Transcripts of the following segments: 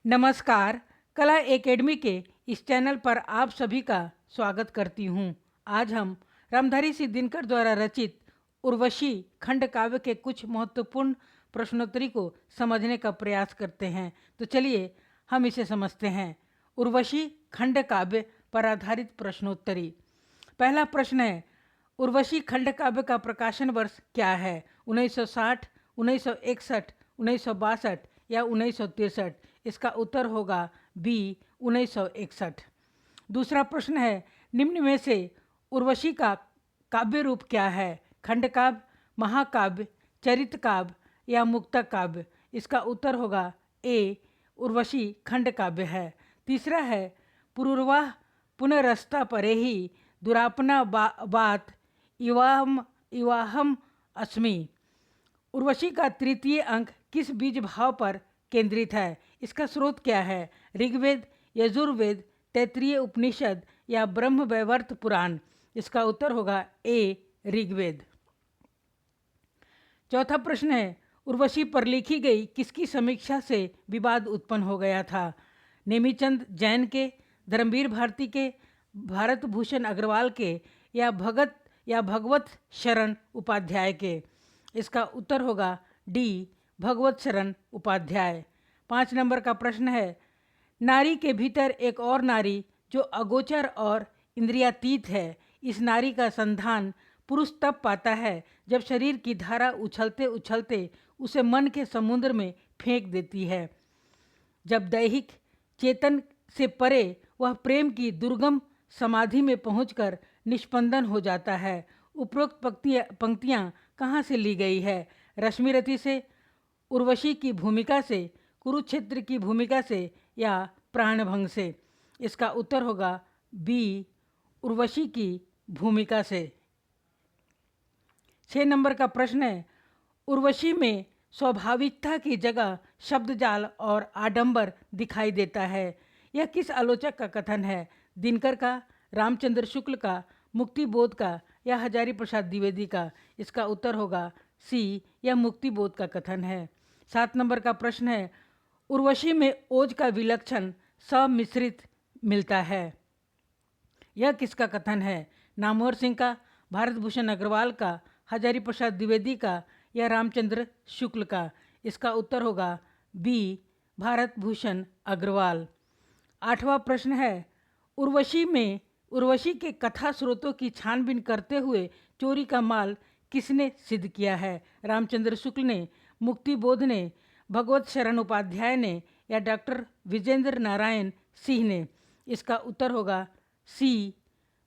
नमस्कार। कला एकेडमी के इस चैनल पर आप सभी का स्वागत करती हूँ। आज हम रामधारी सिंह दिनकर द्वारा रचित उर्वशी खंड काव्य के कुछ महत्वपूर्ण प्रश्नोत्तरी को समझने का प्रयास करते हैं। तो चलिए हम इसे समझते हैं। उर्वशी खंड काव्य पर आधारित प्रश्नोत्तरी। पहला प्रश्न है, उर्वशी खंड काव्य का प्रकाशन वर्ष क्या है? 1960, 1961, 1962 या 1963? इसका उत्तर होगा बी, 1961। दूसरा प्रश्न है, निम्न में से उर्वशी का काव्य रूप क्या है? खंड काव्य, महाकाव्य, चरित काव्य या मुक्तक काव्य? इसका उत्तर होगा ए, उर्वशी खंड काव्य है। तीसरा है, पुरुर्वाह पुनरस्ता परे ही दुरापना बात इवाहम अस्मि। उर्वशी का तृतीय अंक किस बीज भाव पर केंद्रित है? इसका स्रोत क्या है? ऋग्वेद, यजुर्वेद, तैत्तिरीय उपनिषद या ब्रह्म वैवर्त पुराण? इसका उत्तर होगा ए, ऋग्वेद। चौथा प्रश्न है, उर्वशी पर लिखी गई किसकी समीक्षा से विवाद उत्पन्न हो गया था? नेमीचंद जैन के, धर्मवीर भारती के, भारत भूषण अग्रवाल के या भगवत शरण उपाध्याय के? इसका उत्तर होगा डी, भगवत शरण उपाध्याय। 5 नंबर का प्रश्न है, नारी के भीतर एक और नारी जो अगोचर और इंद्रियातीत है, इस नारी का संधान पुरुष तब पाता है जब शरीर की धारा उछलते उछलते उसे मन के समुद्र में फेंक देती है। जब दैहिक चेतन से परे वह प्रेम की दुर्गम समाधि में पहुंचकर निष्पंदन हो जाता है। उपरोक्त पंक्तियां कहाँ से ली गई है? रश्मिरथी से, उर्वशी की भूमिका से, कुरुक्षेत्र की भूमिका से या प्राणभंग से? इसका उत्तर होगा बी, उर्वशी की भूमिका से। 6 नंबर का प्रश्न है, उर्वशी में स्वाभाविकता की जगह शब्दजाल और आडंबर दिखाई देता है। यह किस आलोचक का कथन है? दिनकर का, रामचंद्र शुक्ल का, मुक्तिबोध का या हजारी प्रसाद द्विवेदी का? इसका उत्तर होगा सी, यह मुक्तिबोध का कथन है। 7 नंबर का प्रश्न है, उर्वशी में ओज का विलक्षण सम्मिश्रित मिलता है। यह किसका कथन है? नामवर सिंह का, भारत भूषण अग्रवाल का, हजारी प्रसाद द्विवेदी का या रामचंद्र शुक्ल का? इसका उत्तर होगा बी, भारत भूषण अग्रवाल। 8वां प्रश्न है, उर्वशी के कथा स्रोतों की छानबीन करते हुए चोरी का माल किसने सिद्ध किया है? रामचंद्र शुक्ल ने, मुक्तिबोध ने, भगवत शरण उपाध्याय ने या डॉक्टर विजेंद्र नारायण सिंह ने? इसका उत्तर होगा सी,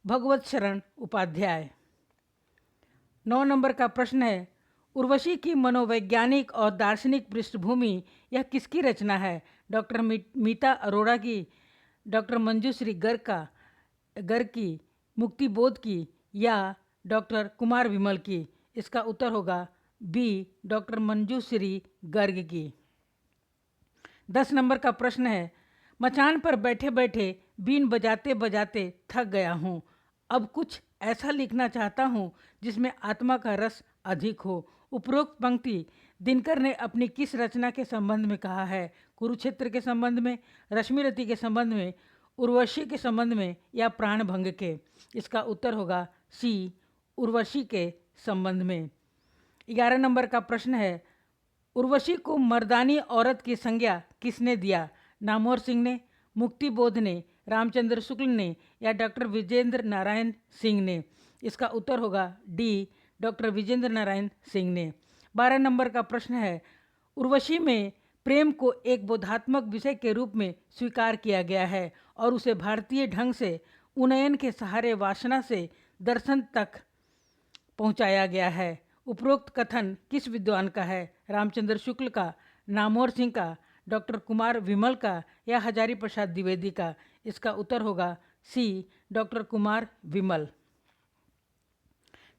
भगवत शरण उपाध्याय। 9 नंबर का प्रश्न है, उर्वशी की मनोवैज्ञानिक और दार्शनिक पृष्ठभूमि यह किसकी रचना है? डॉक्टर मीता अरोड़ा की, डॉक्टर मंजूश्री गर्ग की, मुक्तिबोध की या डॉक्टर कुमार विमल की? इसका उत्तर होगा बी, डॉक्टर मंजूश्री गर्ग की। 10 नंबर का प्रश्न है, मचान पर बैठे बैठे बीन बजाते बजाते थक गया हूँ, अब कुछ ऐसा लिखना चाहता हूँ जिसमें आत्मा का रस अधिक हो। उपरोक्त पंक्ति दिनकर ने अपनी किस रचना के संबंध में कहा है? कुरुक्षेत्र के संबंध में, रश्मिरथी के संबंध में, उर्वशी के संबंध में या प्राणभंग के? इसका उत्तर होगा सी, उर्वशी के संबंध में। 11 नंबर का प्रश्न है, उर्वशी को मर्दानी औरत की संज्ञा किसने दिया? नामवर सिंह ने, मुक्तिबोध ने, रामचंद्र शुक्ल ने या डॉक्टर विजेंद्र नारायण सिंह ने? इसका उत्तर होगा डी, डॉक्टर विजेंद्र नारायण सिंह ने। 12 नंबर का प्रश्न है, उर्वशी में प्रेम को एक बोधात्मक विषय के रूप में स्वीकार किया गया है और उसे भारतीय ढंग से उन्नयन के सहारे वासना से दर्शन तक पहुंचाया गया है। उपरोक्त कथन किस विद्वान का है? रामचंद्र शुक्ल का, नामवर सिंह का, डॉक्टर कुमार विमल का या हजारी प्रसाद द्विवेदी का? इसका उत्तर होगा सी, डॉक्टर कुमार विमल।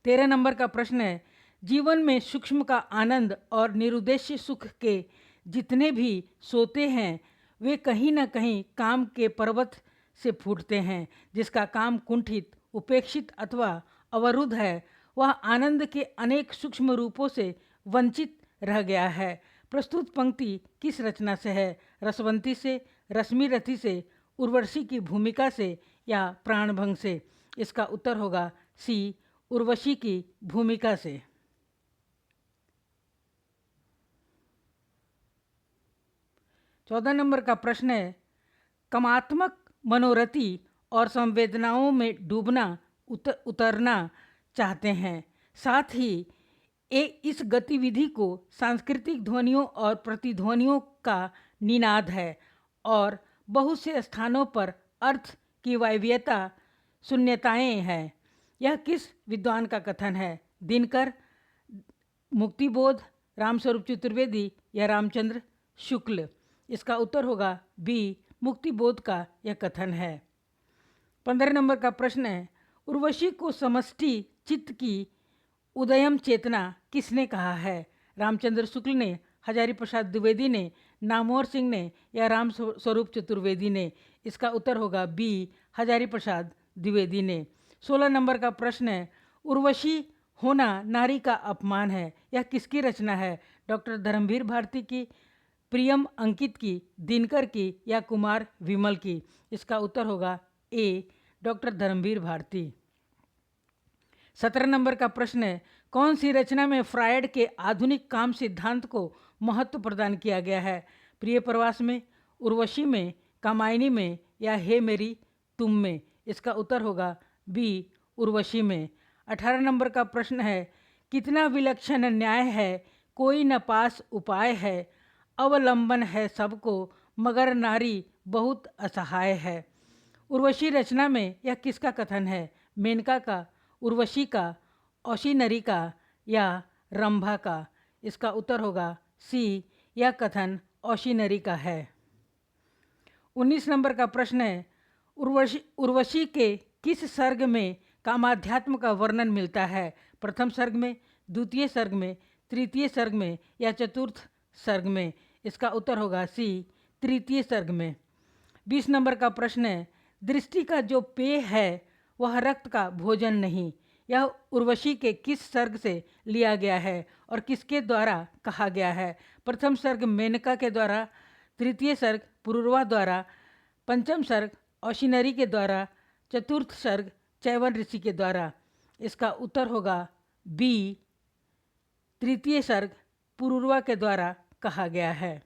13 नंबर का प्रश्न है, जीवन में सूक्ष्म का आनंद और निरुद्देश्य सुख के जितने भी सोते हैं वे कहीं न कहीं काम के पर्वत से फूटते हैं। जिसका काम कुंठित, उपेक्षित अथवा अवरुद्ध है वह आनंद के अनेक सूक्ष्म रूपों से वंचित रह गया है। प्रस्तुत पंक्ति किस रचना से है? रसवंती से, रश्मि रथी से, उर्वशी की भूमिका से या प्राणभंग से? इसका उत्तर होगा सी, उर्वशी की भूमिका से। 14 नंबर का प्रश्न है, कामात्मक मनोरथी और संवेदनाओं में डूबना उतरना चाहते हैं, साथ ही इस गतिविधि को सांस्कृतिक ध्वनियों और प्रतिध्वनियों का निनाद है और बहुत से स्थानों पर अर्थ की वायव्यता शून्यताएं हैं। यह किस विद्वान का कथन है? दिनकर, मुक्तिबोध, रामस्वरूप चतुर्वेदी या रामचंद्र शुक्ल? इसका उत्तर होगा बी, मुक्तिबोध का यह कथन है। 15 नंबर का प्रश्न है, उर्वशी को समष्टि चित्त की उदयम चेतना किसने कहा है? रामचंद्र शुक्ल ने, हजारी प्रसाद द्विवेदी ने, नामवर सिंह ने या राम स्वरूप चतुर्वेदी ने? इसका उत्तर होगा बी, हजारी प्रसाद द्विवेदी ने। 16 नंबर का प्रश्न है, उर्वशी होना नारी का अपमान है, यह किसकी रचना है? डॉक्टर धर्मवीर भारती की, प्रियम अंकित की, दिनकर की या कुमार विमल की? इसका उत्तर होगा ए, डॉक्टर धर्मवीर भारती। 17 नंबर का प्रश्न है, कौन सी रचना में फ्रायड के आधुनिक काम सिद्धांत को महत्व प्रदान किया गया है? प्रिय प्रवास में, उर्वशी में, कामायनी में या हे मेरी तुम में? इसका उत्तर होगा बी, उर्वशी में। 18 नंबर का प्रश्न है, कितना विलक्षण न्याय है, कोई न पास उपाय है, अवलंबन है सबको मगर नारी बहुत असहाय है? उर्वशी रचना में यह किसका कथन है? मेनका का, उर्वशी का, औशीनरी का या रंभा का? इसका उत्तर होगा सी, यह कथन औशीनरी का है। 19 नंबर का प्रश्न है, उर्वशी के किस सर्ग में कामाध्यात्म का वर्णन मिलता है? प्रथम सर्ग में, द्वितीय सर्ग में, तृतीय सर्ग में या चतुर्थ सर्ग में? इसका उत्तर होगा सी, तृतीय सर्ग में। 20 नंबर का प्रश्न है, दृष्टि का जो पेय है वह रक्त का भोजन नहीं, यह उर्वशी के किस सर्ग से लिया गया है और किसके द्वारा कहा गया है? प्रथम सर्ग मेनका के द्वारा, तृतीय सर्ग पुरुरवा द्वारा, पंचम सर्ग औशीनरी के द्वारा, चतुर्थ सर्ग चैवन ऋषि के द्वारा? इसका उत्तर होगा बी, तृतीय सर्ग पुरुरवा के द्वारा कहा गया है।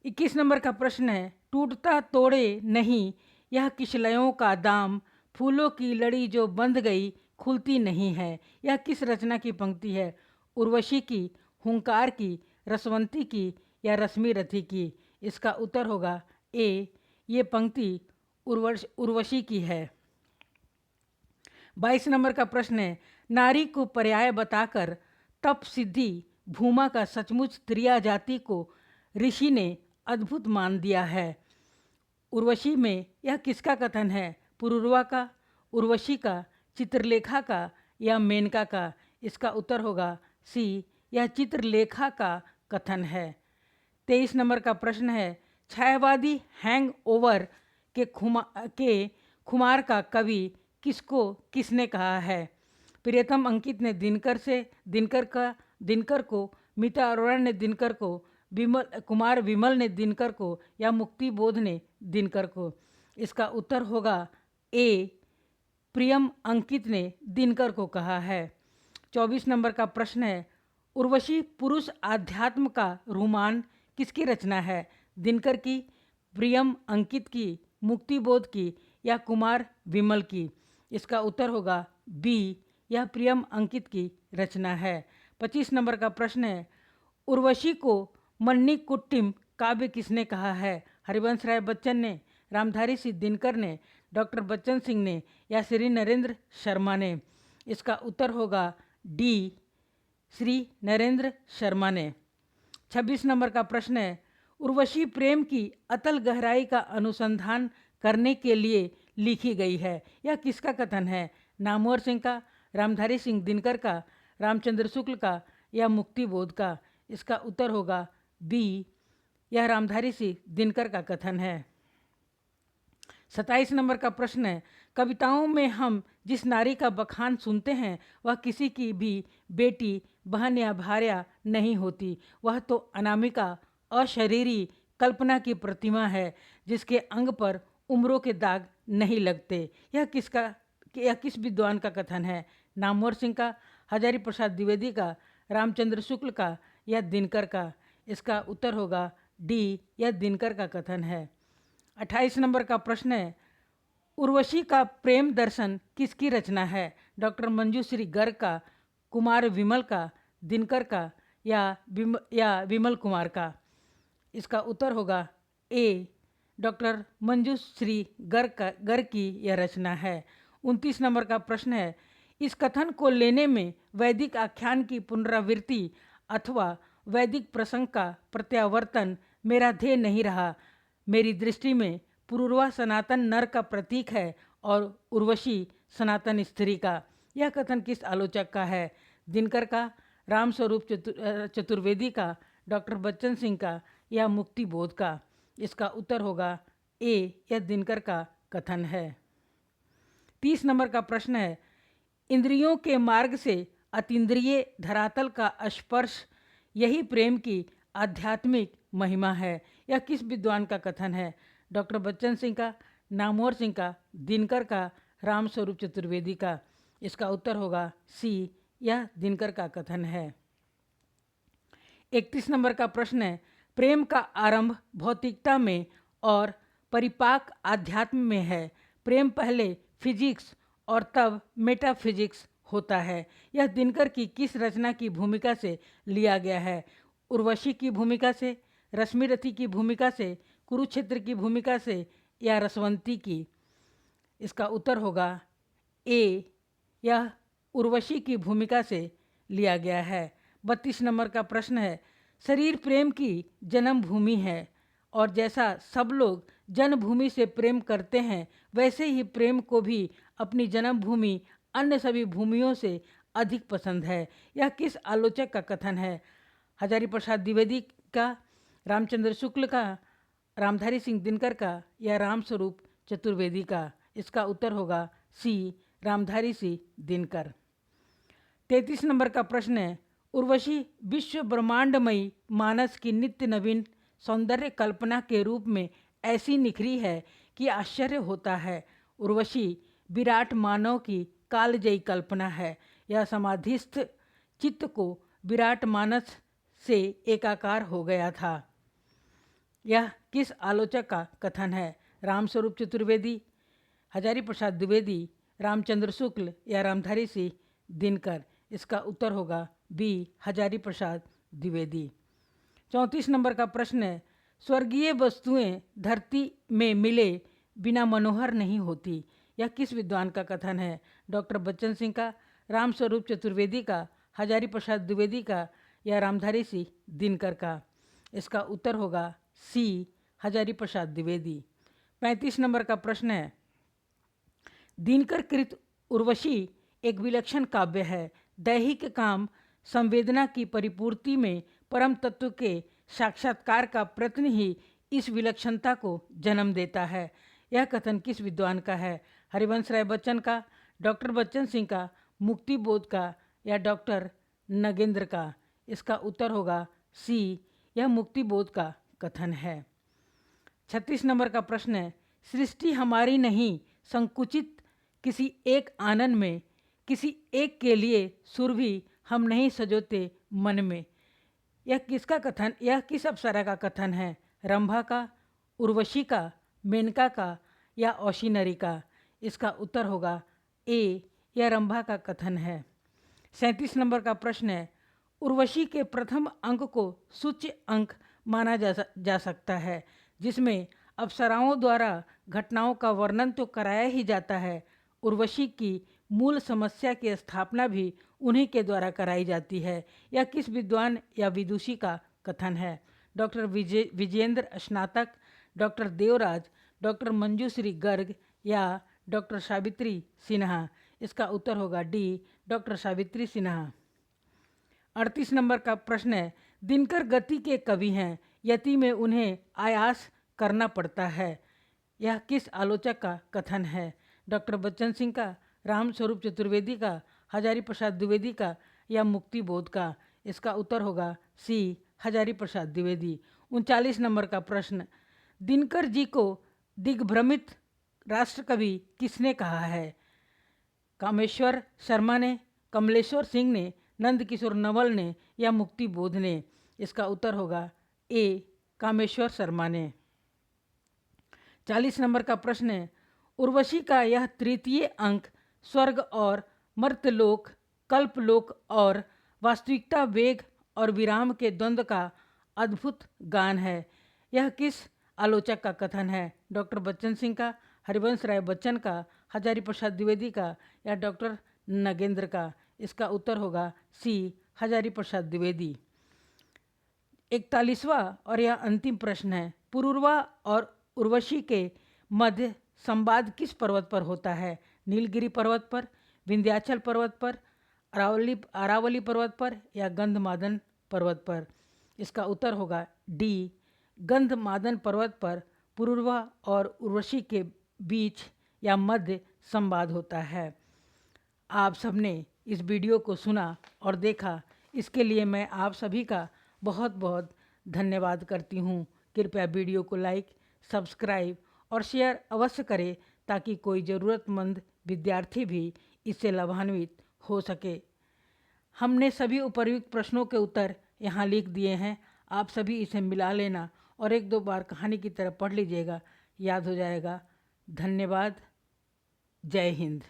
21 नंबर का प्रश्न है, टूटता तोड़े नहीं यह किशलयों का दाम, फूलों की लड़ी जो बंध गई खुलती नहीं है? यह किस रचना की पंक्ति है? उर्वशी की, हुंकार की, रसवंती की या रश्मि रथी की? इसका उत्तर होगा ए, ये पंक्ति उर्वशी की है। 22 नंबर का प्रश्न है, नारी को पर्याय बताकर तप सिद्धि भूमा का सचमुच त्रिया जाति को ऋषि ने अद्भुत मान दिया है। उर्वशी में यह किसका कथन है? पुरुरवा का, उर्वशी का, चित्रलेखा का या मेनका का? इसका उत्तर होगा सी, यह चित्रलेखा का कथन है। 23 नंबर का प्रश्न है, छायावादी हैंग ओवर के खुमार का कवि किसने कहा है? प्रियतम अंकित ने दिनकर को, मीता अरोड़ा ने दिनकर को, कुमार विमल ने दिनकर को या मुक्तिबोध ने दिनकर को? इसका उत्तर होगा ए, प्रियम अंकित ने दिनकर को कहा है। 24 नंबर का प्रश्न है, उर्वशी पुरुष आध्यात्म का रोमान किसकी रचना है? दिनकर की, प्रियम अंकित की, मुक्तिबोध की या कुमार विमल की? इसका उत्तर होगा बी, यह प्रियम अंकित की रचना है। 25 नंबर का प्रश्न है, उर्वशी को मन्नी कुट्टिम काव्य किसने कहा है? हरिवंश राय बच्चन ने, रामधारी सिंह दिनकर ने, डॉक्टर बच्चन सिंह ने या श्री नरेंद्र शर्मा ने? इसका उत्तर होगा डी, श्री नरेंद्र शर्मा ने। 26 नंबर का प्रश्न है, उर्वशी प्रेम की अतल गहराई का अनुसंधान करने के लिए लिखी गई है, यह किसका कथन है? नामवर सिंह का, रामधारी सिंह दिनकर का, रामचंद्र शुक्ल का या मुक्तिबोध का? इसका उत्तर होगा बी, यह रामधारी सिंह दिनकर का कथन है। 27 नंबर का प्रश्न है, कविताओं में हम जिस नारी का बखान सुनते हैं वह किसी की भी बेटी, बहन या भार्या नहीं होती। वह तो अनामिका, अशरीरी कल्पना की प्रतिमा है जिसके अंग पर उम्रों के दाग नहीं लगते। यह किस विद्वान का कथन है? नामवर सिंह का, हजारी प्रसाद द्विवेदी का, रामचंद्र शुक्ल का या दिनकर का? इसका उत्तर होगा डी, यह दिनकर का कथन है। 28 नंबर का प्रश्न है, उर्वशी का प्रेम दर्शन किसकी रचना है? डॉक्टर मंजूश्री गर्ग का, कुमार विमल का, दिनकर का या विमल कुमार का? इसका उत्तर होगा ए, डॉक्टर मंजूश्री गर्ग की यह रचना है। 29 नंबर का प्रश्न है, इस कथन को लेने में वैदिक आख्यान की पुनरावृत्ति अथवा वैदिक प्रसंग का प्रत्यावर्तन मेरा ध्येय नहीं रहा। मेरी दृष्टि में पुरुरवा सनातन नर का प्रतीक है और उर्वशी सनातन स्त्री का। यह कथन किस आलोचक का है? दिनकर का, रामस्वरूप चतुर्वेदी का, डॉक्टर बच्चन सिंह का या मुक्ति बोध का? इसका उत्तर होगा ए, यह दिनकर का कथन है। 30 नंबर का प्रश्न है, इंद्रियों के मार्ग से अतीन्द्रिय धरातल का स्पर्श यही प्रेम की आध्यात्मिक महिमा है। यह किस विद्वान का कथन है? डॉक्टर बच्चन सिंह का, नामवर सिंह का, दिनकर का, रामस्वरूप चतुर्वेदी का? इसका उत्तर होगा सी, यह दिनकर का कथन है। 31 नंबर का प्रश्न है, प्रेम का आरंभ भौतिकता में और परिपाक आध्यात्म में है। प्रेम पहले फिजिक्स और तब मेटाफिजिक्स होता है। यह दिनकर की किस रचना की भूमिका से लिया गया है? उर्वशी की भूमिका से, रश्मिरथी की भूमिका से, कुरुक्षेत्र की भूमिका से या रसवंती की? इसका उत्तर होगा ए, यह उर्वशी की भूमिका से लिया गया है। 32 नंबर का प्रश्न है, शरीर प्रेम की जन्मभूमि है और जैसा सब लोग जन्मभूमि से प्रेम करते हैं वैसे ही प्रेम को भी अपनी जन्मभूमि अन्य सभी भूमियों से अधिक पसंद है। यह किस आलोचक का कथन है? हजारी प्रसाद द्विवेदी का, रामचंद्र शुक्ल का, रामधारी सिंह दिनकर का या रामस्वरूप चतुर्वेदी का? इसका उत्तर होगा सी, रामधारी सिंह दिनकर। 33 नंबर का प्रश्न है, उर्वशी विश्व ब्रह्मांडमयी मानस की नित्य नवीन सौंदर्य कल्पना के रूप में ऐसी निखरी है कि आश्चर्य होता है। उर्वशी विराट मानव की कालजयी कल्पना है। यह समाधिस्थ चित्त को विराट मानस से एकाकार हो गया था। यह किस आलोचक का कथन है? रामस्वरूप चतुर्वेदी, हजारी प्रसाद द्विवेदी, रामचंद्र शुक्ल या रामधारी सिंह दिनकर? इसका उत्तर होगा बी, हजारी प्रसाद द्विवेदी। 34 नंबर का प्रश्न है, स्वर्गीय वस्तुएं धरती में मिले बिना मनोहर नहीं होती। यह किस विद्वान का कथन है? डॉक्टर बच्चन सिंह का, रामस्वरूप चतुर्वेदी का, हजारी प्रसाद द्विवेदी का या रामधारी सिंह दिनकर का? इसका उत्तर होगा सी, हजारी प्रसाद द्विवेदी। 35 नंबर का प्रश्न है, दिनकर कृत उर्वशी एक विलक्षण काव्य है। दैहिक काम संवेदना की परिपूर्ति में परम तत्व के साक्षात्कार का प्रयत्न ही इस विलक्षणता को जन्म देता है। यह कथन किस विद्वान का है? हरिवंश राय बच्चन का, डॉक्टर बच्चन सिंह का, मुक्ति बोध का या डॉक्टर नगेंद्र का? इसका उत्तर होगा सी, यह मुक्ति बोध का कथन है। 36 नंबर का प्रश्न है, सृष्टि हमारी नहीं संकुचित किसी एक आनंद में, किसी एक के लिए सुर भी हम नहीं सजोते मन में। यह किस अप्सरा का कथन है? रंभा का, उर्वशी का, मेनका का या औशिनरी का? इसका उत्तर होगा ए, यह रंभा का कथन है। 37 नंबर का प्रश्न है, उर्वशी के प्रथम अंक को सूच्य अंक माना जा सकता है जिसमें अप्सराओं द्वारा घटनाओं का वर्णन तो कराया ही जाता है, उर्वशी की मूल समस्या की स्थापना भी उन्हीं के द्वारा कराई जाती है। यह किस विद्वान या विदुषी का कथन है? डॉक्टर विजेंद्र स्नातक, डॉक्टर देवराज, डॉक्टर मंजूश्री गर्ग या डॉक्टर सावित्री सिन्हा? इसका उत्तर होगा D, doctor Savitri Sinha. 38 number का प्रश्न है, दिनकर गति के कवि हैं, यति में उन्हें आयास करना पड़ता है। यह किस आलोचक का कथन है? डॉक्टर बच्चन सिंह का, राम स्वरूप चतुर्वेदी का, हजारी प्रसाद द्विवेदी का या मुक्ति बोध का? इसका उत्तर होगा सी, हजारी प्रसाद द्विवेदी। 39 नंबर का प्रश्न, दिनकर जी को दिग्भ्रमित राष्ट्रकवि किसने कहा है? कामेश्वर शर्मा ने, कमलेश्वर सिंह ने, नंदकिशोर नवल ने या मुक्ति बोध ने? इसका उत्तर होगा ए, कामेश्वर शर्मा ने। 40 नंबर का प्रश्न है, उर्वशी का यह तृतीय अंक स्वर्ग और मर्त्यलोक, कल्पलोक और वास्तविकता, वेग और विराम के द्वंद्व का अद्भुत गान है। यह किस आलोचक का कथन है? डॉक्टर बच्चन सिंह का, हरिवंश राय बच्चन का, हजारी प्रसाद द्विवेदी का या डॉक्टर नगेंद्र का? इसका उत्तर होगा सी, हजारी प्रसाद द्विवेदी। 41वां और यह अंतिम प्रश्न है, पुरूरवा और उर्वशी के मध्य संवाद किस पर्वत पर होता है? नीलगिरी पर्वत पर, विंध्याचल पर्वत पर, अरावली पर्वत पर या गंधमादन पर्वत पर? इसका उत्तर होगा डी, गंधमादन पर्वत पर पुरूरवा और उर्वशी के बीच या मध्य संवाद होता है। आप सबने इस वीडियो को सुना और देखा, इसके लिए मैं आप सभी का बहुत बहुत धन्यवाद करती हूँ। कृपया वीडियो को लाइक, सब्सक्राइब और शेयर अवश्य करें ताकि कोई ज़रूरतमंद विद्यार्थी भी इससे लाभान्वित हो सके। हमने सभी उपर्युक्त प्रश्नों के उत्तर यहाँ लिख दिए हैं, आप सभी इसे मिला लेना और एक दो बार कहानी की तरह पढ़ लीजिएगा, याद हो जाएगा। धन्यवाद। जय हिंद।